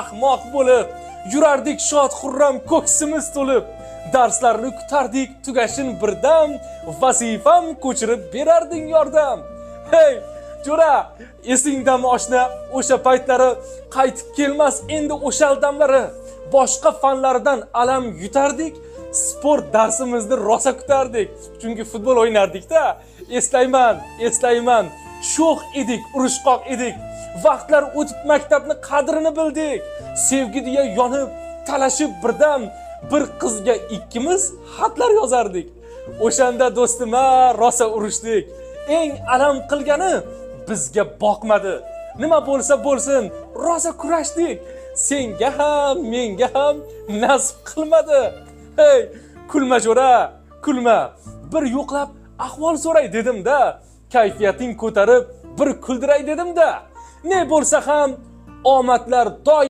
ahmoq bo'lib, yurardik shod xurram ko'ksimiz to'lib. Darslarni kutardik tugashin birdam, vazifam ko'chirib berarding yordam. Hey, jo'ra, esingdami oshna o'sha paytlari, qaytib kelmas endi o'sha damlari. Boshqa fanlardan alam yutardik, sport darsimizni rosa kutardik. Chunki futbol o'ynardik-da. Eslayman. Sho'x edik, urushqoq edik. Vaqtlar o'tib maktabni qadrini bildik. Sevgi deya yonib, talashib birdam bir qizga ikkimiz xatlar yozardik. O'shanda do'stim, rosa urushdik. Eng alam qilgani bizga boqmadi. Nima bo'lsa bo'lsin, rosa kurashdik. Senga ham, menga ham nasib qilmadi. Hey, kulma jo'ra, kulma. Bir yo'qlab ahvol so'ray dedim-da. Kayfiyating ko'tarib bir kuldiray dedim-da. Ne bo'lsa ham omadlar doim